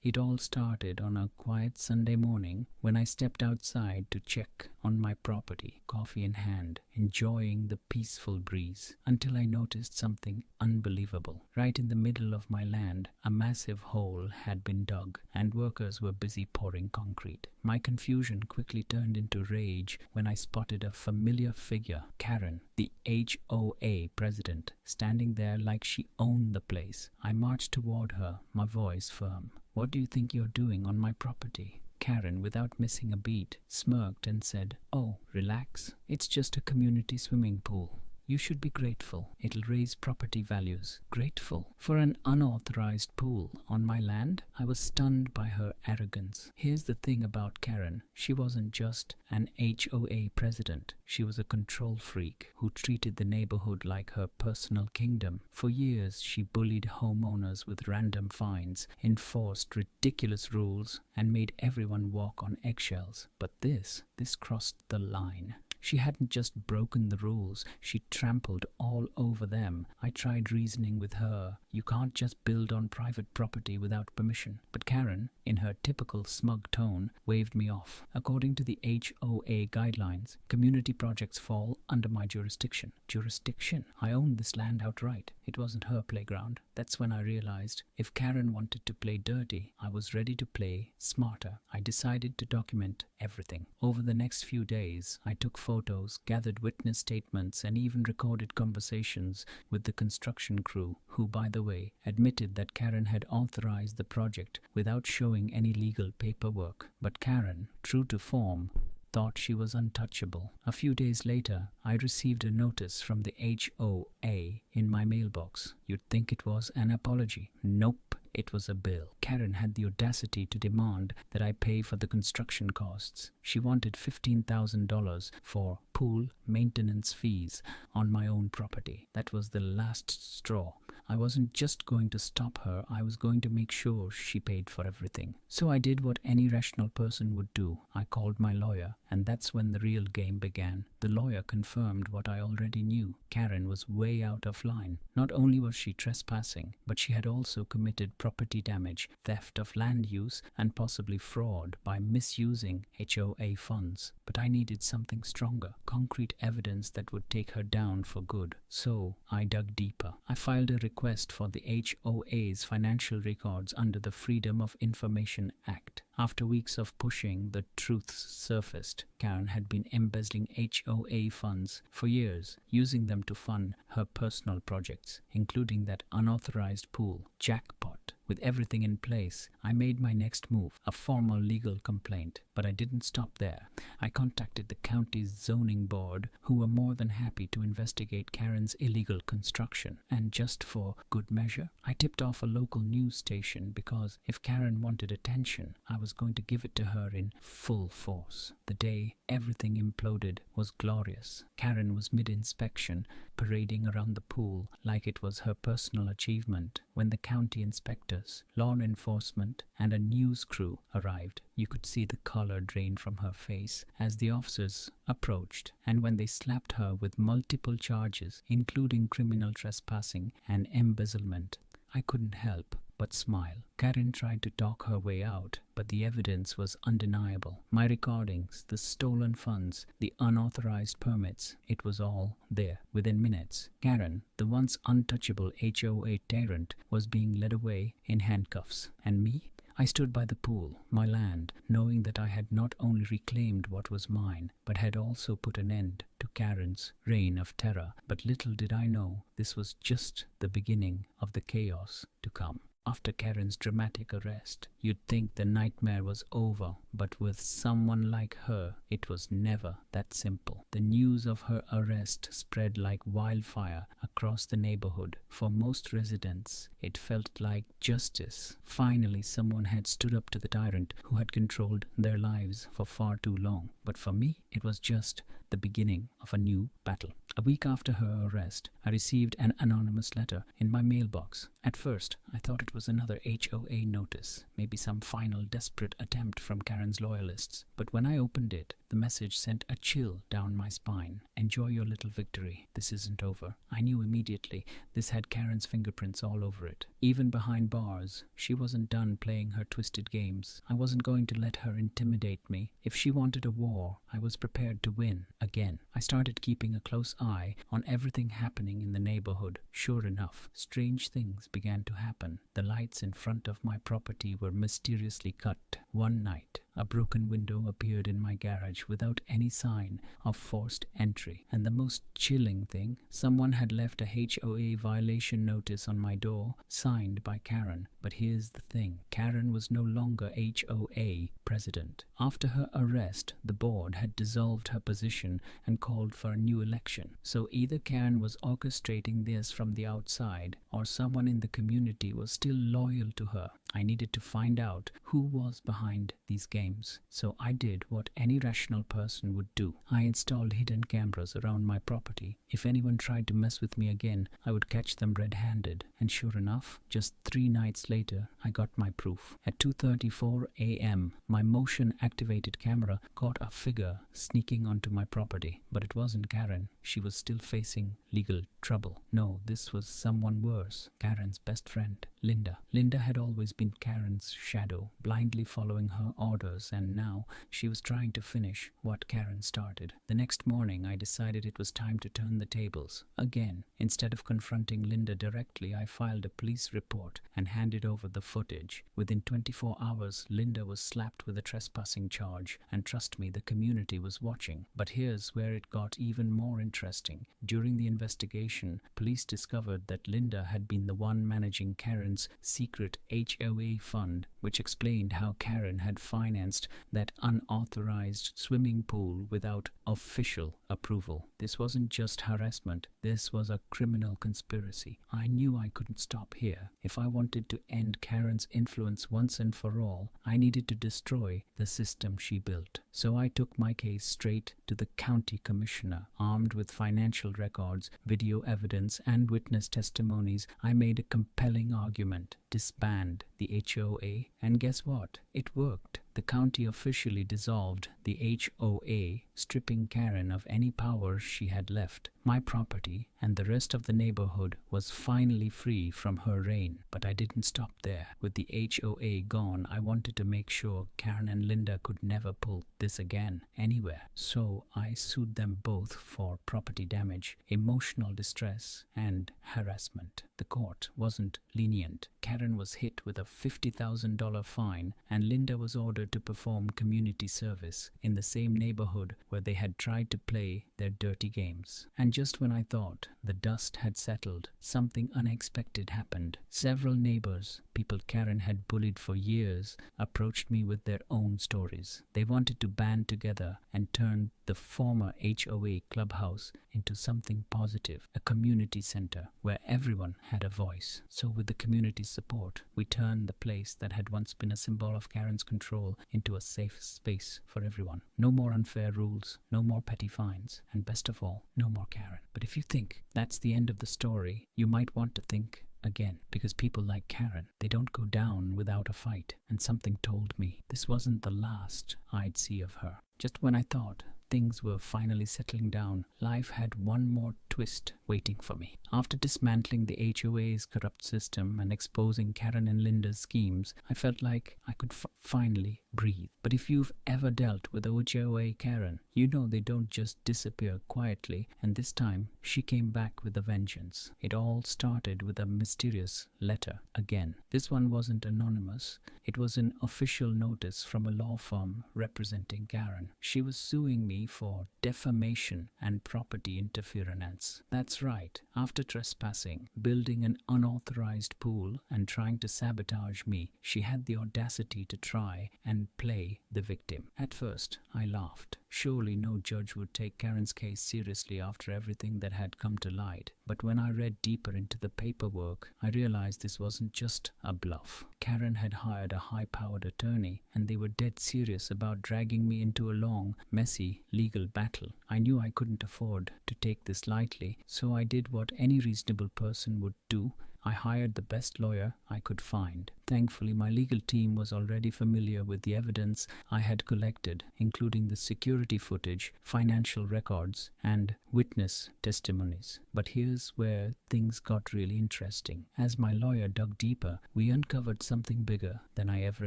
It all started on a quiet Sunday morning when I stepped outside to check on my property, coffee in hand, enjoying the peaceful breeze, until I noticed something unbelievable. Right in the middle of my land, a massive hole had been dug, and workers were busy pouring concrete. My confusion quickly turned into rage when I spotted a familiar figure, Karen, the HOA president, standing there like she owned the place. I marched toward her, my voice firm. "What do you think you're doing on my property?" Karen, without missing a beat, smirked and said, "Oh, relax. It's just a community swimming pool. You should be grateful. It'll raise property values." Grateful for an unauthorized pool on my land? I was stunned by her arrogance. Here's the thing about Karen. She wasn't just an HOA president. She was a control freak who treated the neighborhood like her personal kingdom. For years, she bullied homeowners with random fines, enforced ridiculous rules, and made everyone walk on eggshells. But this crossed the line. She hadn't just broken the rules, she trampled all over them. I tried reasoning with her. You can't just build on private property without permission. But Karen, in her typical smug tone, waved me off. According to the HOA guidelines, community projects fall under my jurisdiction. Jurisdiction? I owned this land outright. It wasn't her playground. That's when I realized if Karen wanted to play dirty, I was ready to play smarter. I decided to document everything. Over the next few days, I took photos, gathered witness statements, and even recorded conversations with the construction crew, who, by the way, admitted that Karen had authorized the project without showing any legal paperwork. But Karen, true to form, thought she was untouchable. A few days later, I received a notice from the HOA in my mailbox. You'd think it was an apology. Nope. It was a bill. Karen had the audacity to demand that I pay for the construction costs. She wanted $15,000 for pool maintenance fees on my own property. That was the last straw. I wasn't just going to stop her, I was going to make sure she paid for everything. So I did what any rational person would do. I called my lawyer, and that's when the real game began. The lawyer confirmed what I already knew. Karen was way out of line. Not only was she trespassing, but she had also committed property damage, theft of land use, and possibly fraud by misusing HOA funds. But I needed something stronger, concrete evidence that would take her down for good. So I dug deeper. I filed a request for the HOA's financial records under the Freedom of Information Act. After weeks of pushing, the truth surfaced. Karen had been embezzling HOA funds for years, using them to fund her personal projects, including that unauthorized pool. Jackpot. With everything in place, I made my next move, a formal legal complaint. But I didn't stop there. I contacted the county's zoning board, who were more than happy to investigate Karen's illegal construction. And just for good measure, I tipped off a local news station because if Karen wanted attention, I was going to give it to her in full force. The day everything imploded was glorious. Karen was mid-inspection, parading around the pool like it was her personal achievement. When the county inspectors, law enforcement, and a news crew arrived, you could see the color drain from her face as the officers approached, and when they slapped her with multiple charges, including criminal trespassing and embezzlement, I couldn't help but smile. Karen tried to talk her way out, but the evidence was undeniable. My recordings, the stolen funds, the unauthorized permits, it was all there within minutes. Karen, the once untouchable HOA tyrant, was being led away in handcuffs. And me? I stood by the pool, my land, knowing that I had not only reclaimed what was mine, but had also put an end to Karen's reign of terror. But little did I know, this was just the beginning of the chaos to come. After Karen's dramatic arrest, you'd think the nightmare was over, but with someone like her, it was never that simple. The news of her arrest spread like wildfire across the neighborhood. For most residents, it felt like justice. Finally, someone had stood up to the tyrant who had controlled their lives for far too long. But for me, it was just the beginning of a new battle. A week after her arrest, I received an anonymous letter in my mailbox. At first, I thought it was was another HOA notice, maybe some final desperate attempt from Karen's loyalists. But when I opened it, the message sent a chill down my spine. Enjoy your little victory. This isn't over. I knew immediately this had Karen's fingerprints all over it. Even behind bars, she wasn't done playing her twisted games. I wasn't going to let her intimidate me. If she wanted a war, I was prepared to win again. I started keeping a close eye on everything happening in the neighborhood. Sure enough, strange things began to happen. The lights in front of my property were mysteriously cut. One night, a broken window appeared in my garage without any sign of forced entry. And the most chilling thing, someone had left a HOA violation notice on my door, signed by Karen. But here's the thing, Karen was no longer HOA president. After her arrest, the board had dissolved her position and called for a new election. So either Karen was orchestrating this from the outside, or someone in the community was still loyal to her. I needed to find out who was behind these games. So I did what any rational person would do. I installed hidden cameras around my property. If anyone tried to mess with me again, I would catch them red-handed. And sure enough, just 3 nights later, I got my proof. At 2:34 a.m., my motion-activated camera caught a figure sneaking onto my property. But it wasn't Karen. She was still facing legal trouble. No, this was someone worse. Karen's best friend, Linda. Linda had always been Karen's shadow, blindly following her orders, and now she was trying to finish what Karen started. The next morning, I decided it was time to turn the tables. Again, instead of confronting Linda directly, I filed a police report and handed over the footage. Within 24 hours, Linda was slapped with a trespassing charge, and trust me, the community was watching. But here's where it got even more interesting. During the investigation, police discovered that Linda had been the one managing Karen's secret HOA fund, which explained how Karen had financed that unauthorized swimming pool without official approval. This wasn't just harassment, this was a criminal conspiracy. I knew I couldn't stop here. If I wanted to end Karen's influence once and for all, I needed to destroy the system she built. So I took my case straight to the county commissioner. Armed with financial records, video evidence, and witness testimonies, I made a compelling argument. Disband the HOA, and guess what? It worked. The county officially dissolved the HOA, stripping Karen of any power she had left. My property and the rest of the neighborhood was finally free from her reign. But I didn't stop there. With the HOA gone, I wanted to make sure Karen and Linda could never pull this again, anywhere. So I sued them both for property damage, emotional distress, and harassment. The court wasn't lenient. Karen was hit with a $50,000 fine, and Linda was ordered to perform community service in the same neighborhood where they had tried to play their dirty games. And just when I thought the dust had settled, something unexpected happened. Several neighbors, people Karen had bullied for years, approached me with their own stories. They wanted to band together and turn the former HOA clubhouse into something positive, a community center where everyone had a voice. So with the community's support, we turned the place that had once been a symbol of Karen's control into a safe space for everyone. No more unfair rules, no more petty fines, and best of all, no more Karen. But if you think that's the end of the story, you might want to think again, because people like Karen, they don't go down without a fight. And something told me this wasn't the last I'd see of her. Just when I thought things were finally settling down, life had one more twist waiting for me. After dismantling the HOA's corrupt system and exposing Karen and Linda's schemes, I felt like I could finally breathe. But if you've ever dealt with HOA Karen, you know they don't just disappear quietly, and this time she came back with a vengeance. It all started with a mysterious letter again. This one wasn't anonymous. It was an official notice from a law firm representing Karen. She was suing me for defamation and property interference. That's right. After trespassing, building an unauthorized pool, and trying to sabotage me, she had the audacity to try and play the victim. At first, I laughed. Surely no judge would take Karen's case seriously after everything that had come to light. But when I read deeper into the paperwork, I realized this wasn't just a bluff. Karen had hired a high-powered attorney, and they were dead serious about dragging me into a long, messy legal battle. I knew I couldn't afford to take this lightly, so I did what any reasonable person would do I hired the best lawyer I could find. Thankfully, my legal team was already familiar with the evidence I had collected, including the security footage, financial records, and witness testimonies. But here's where things got really interesting. As my lawyer dug deeper, we uncovered something bigger than I ever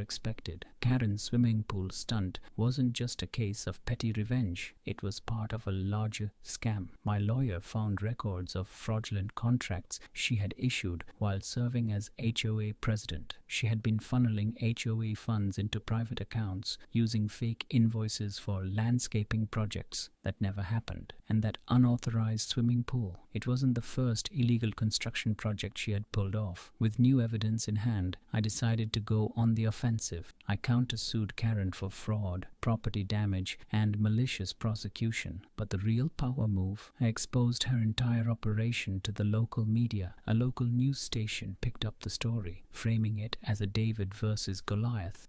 expected. Karen's swimming pool stunt wasn't just a case of petty revenge, it was part of a larger scam. My lawyer found records of fraudulent contracts she had issued while serving as HOA president. She had been funneling HOA funds into private accounts using fake invoices for landscaping projects that never happened. And that unauthorized swimming pool, it wasn't the first illegal construction project she had pulled off. With new evidence in hand, I decided to go on the offensive. I countersued Karen for fraud, property damage, and malicious prosecution. But the real power move, I exposed her entire operation to the local media. A local news station picked up the story, framing it as a David versus Goliath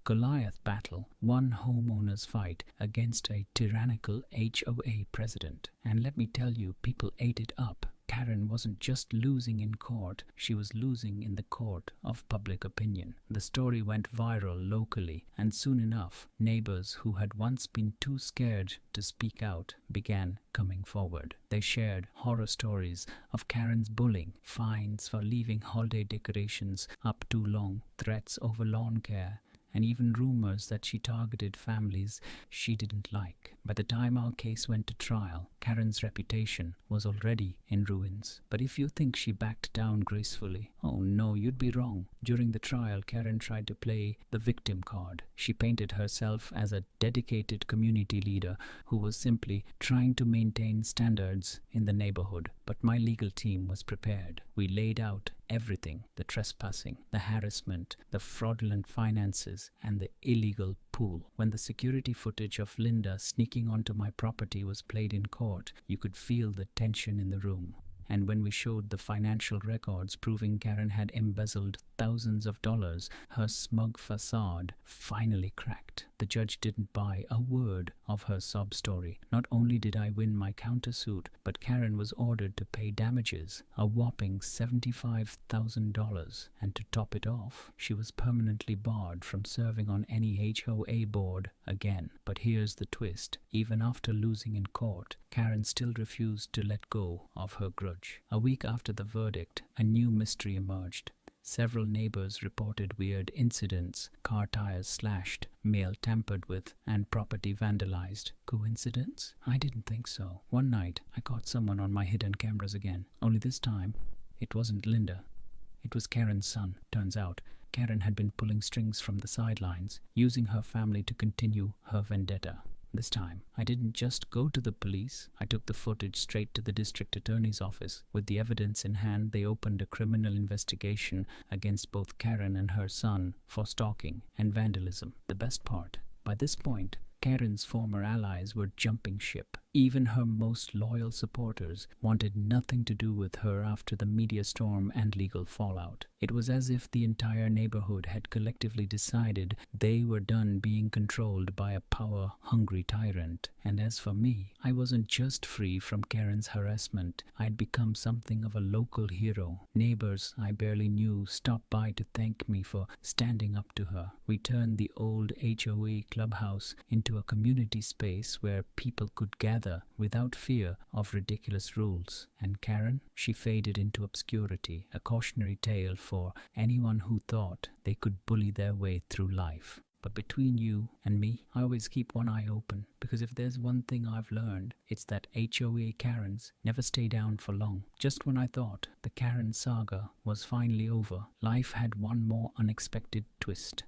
battle, one homeowners fight against a tyrannical HOA president. And let me tell you, people ate it up. Karen wasn't just losing in court, she was losing in the court of public opinion. The story went viral locally, and soon enough, neighbors who had once been too scared to speak out began coming forward. They shared horror stories of Karen's bullying, fines for leaving holiday decorations up too long, threats over lawn care, and even rumors that she targeted families she didn't like. By the time our case went to trial, Karen's reputation was already in ruins. But if you think she backed down gracefully, oh no, you'd be wrong. During the trial, Karen tried to play the victim card. She painted herself as a dedicated community leader who was simply trying to maintain standards in the neighborhood. But my legal team was prepared. We laid out everything: the trespassing, the harassment, the fraudulent finances, and the illegal pool. When the security footage of Linda sneaking onto my property was played in court, you could feel the tension in the room. And when we showed the financial records proving Karen had embezzled thousands of dollars, her smug facade finally cracked. The judge didn't buy a word of her sob story. Not only did I win my countersuit, but Karen was ordered to pay damages, a whopping $75,000. And to top it off, she was permanently barred from serving on any HOA board again. But here's the twist. Even after losing in court, Karen still refused to let go of her grudge. A week after the verdict, a new mystery emerged. Several neighbors reported weird incidents: car tires slashed, mail tampered with, and property vandalized. Coincidence? I didn't think so. One night, I caught someone on my hidden cameras again. Only this time, it wasn't Linda. It was Karen's son. Turns out, Karen had been pulling strings from the sidelines, using her family to continue her vendetta. This time, I didn't just go to the police. I took the footage straight to the district attorney's office. With the evidence in hand, they opened a criminal investigation against both Karen and her son for stalking and vandalism. The best part, by this point, Karen's former allies were jumping ship. Even her most loyal supporters wanted nothing to do with her after the media storm and legal fallout. It was as if the entire neighborhood had collectively decided they were done being controlled by a power-hungry tyrant. And as for me, I wasn't just free from Karen's harassment, I'd become something of a local hero. Neighbors I barely knew stopped by to thank me for standing up to her. We turned the old HOA clubhouse into a community space where people could gather without fear of ridiculous rules. And Karen, she faded into obscurity, a cautionary tale for anyone who thought they could bully their way through life. But between you and me, I always keep one eye open, because if there's one thing I've learned, it's that HOA Karens never stay down for long. Just when I thought the Karen saga was finally over, life had one more unexpected twist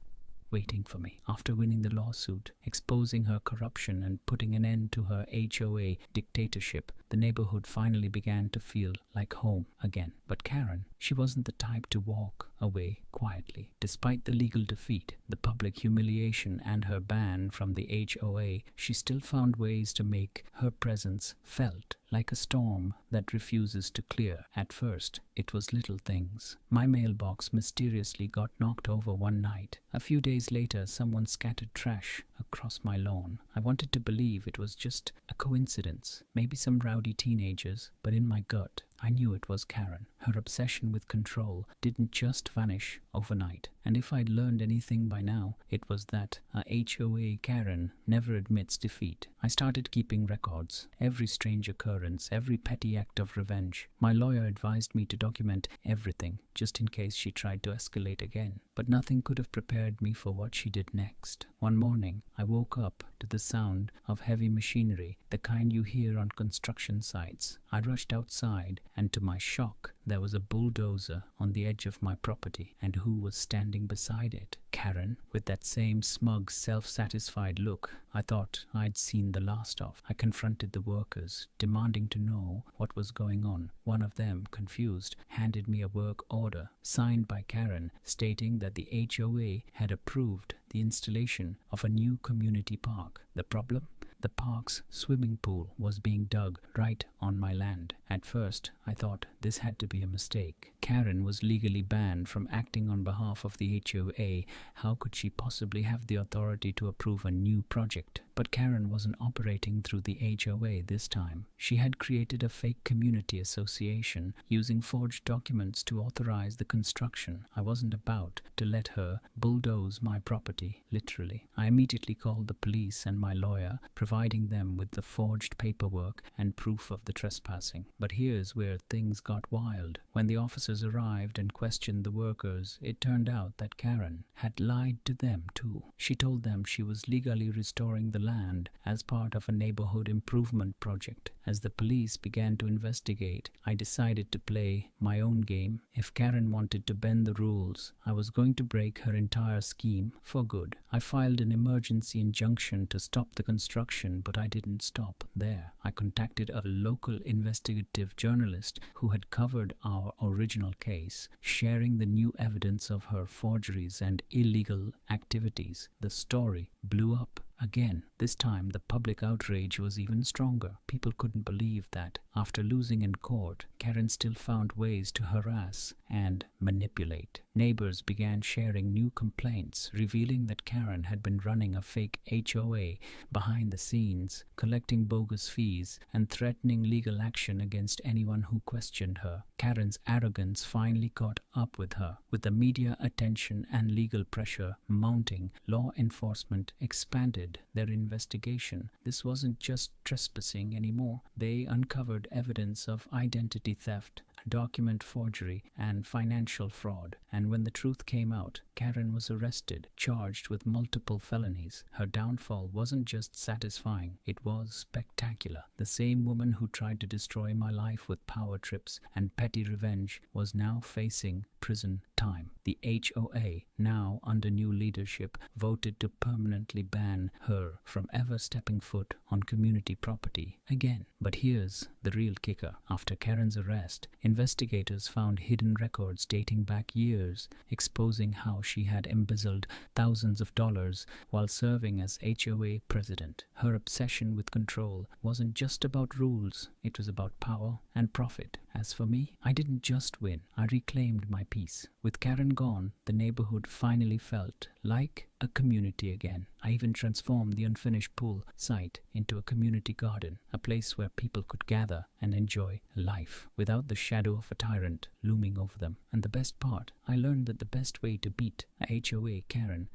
waiting for me. After winning the lawsuit, exposing her corruption, and putting an end to her HOA dictatorship, the neighborhood finally began to feel like home again. But Karen, she wasn't the type to walk away quietly. Despite the legal defeat, the public humiliation, and her ban from the HOA, she still found ways to make her presence felt, like a storm that refuses to clear. At first, it was little things. My mailbox mysteriously got knocked over one night. A few days later, someone scattered trash across my lawn. I wanted to believe it was just a coincidence, maybe some rowdy teenagers, but in my gut, I knew it was Karen. Her obsession with control didn't just vanish overnight. And if I'd learned anything by now, it was that a HOA Karen never admits defeat. I started keeping records, every strange occurrence, every petty act of revenge. My lawyer advised me to document everything, just in case she tried to escalate again. But nothing could have prepared me for what she did next. One morning, I woke up to the sound of heavy machinery, the kind you hear on construction sites. I rushed outside, and to my shock, there was a bulldozer on the edge of my property, and who was standing beside it? Karen, with that same smug, self-satisfied look I thought I'd seen the last of. I confronted the workers, demanding to know what was going on. One of them, confused, handed me a work order signed by Karen, stating that the HOA had approved the installation of a new community park. The problem? The park's swimming pool was being dug right on my land. At first, I thought this had to be a mistake. Karen was legally banned from acting on behalf of the HOA. How could she possibly have the authority to approve a new project? But Karen wasn't operating through the HOA this time. She had created a fake community association using forged documents to authorize the construction. I wasn't about to let her bulldoze my property, literally. I immediately called the police and my lawyer, providing them with the forged paperwork and proof of the trespassing. But here's where things got wild. When the officers arrived and questioned the workers, it turned out that Karen had lied to them too. She told them she was legally restoring the land as part of a neighborhood improvement project. As the police began to investigate, I decided to play my own game. If Karen wanted to bend the rules, I was going to break her entire scheme for good. I filed an emergency injunction to stop the construction, but I didn't stop there. I contacted a local investigative journalist who had covered our original case, sharing the new evidence of her forgeries and illegal activities. The story blew up again. This time, the public outrage was even stronger. People couldn't believe that, after losing in court, Karen still found ways to harass and manipulate. Neighbors began sharing new complaints, revealing that Karen had been running a fake HOA behind the scenes, collecting bogus fees, and threatening legal action against anyone who questioned her. Karen's arrogance finally caught up with her. With the media attention and legal pressure mounting, law enforcement expanded their investigation. This wasn't just trespassing anymore. They uncovered evidence of identity theft, document forgery, and financial fraud. And when the truth came out, Karen was arrested, charged with multiple felonies. Her downfall wasn't just satisfying, it was spectacular. The same woman who tried to destroy my life with power trips and petty revenge was now facing prison time. The HOA, now under new leadership, voted to permanently ban her from ever stepping foot on community property again. But here's the real kicker. After Karen's arrest, investigators found hidden records dating back years, exposing how she had embezzled thousands of dollars while serving as HOA president. Her obsession with control wasn't just about rules, it was about power and profit. As for me, I didn't just win, I reclaimed my peace. With Karen gone, the neighborhood finally felt like a community again. I even transformed the unfinished pool site into a community garden, a place where people could gather and enjoy life without the shadow of a tyrant looming over them. And the best part, I learned that the best way to beat a HOA Karen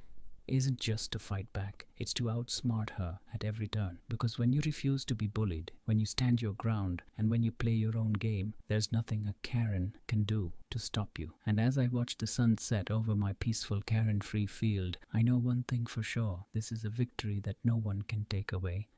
isn't just to fight back, it's to outsmart her at every turn. Because when you refuse to be bullied, when you stand your ground, and when you play your own game, there's nothing a Karen can do to stop you. And as I watch the sun set over my peaceful Karen-free field, I know one thing for sure: this is a victory that no one can take away.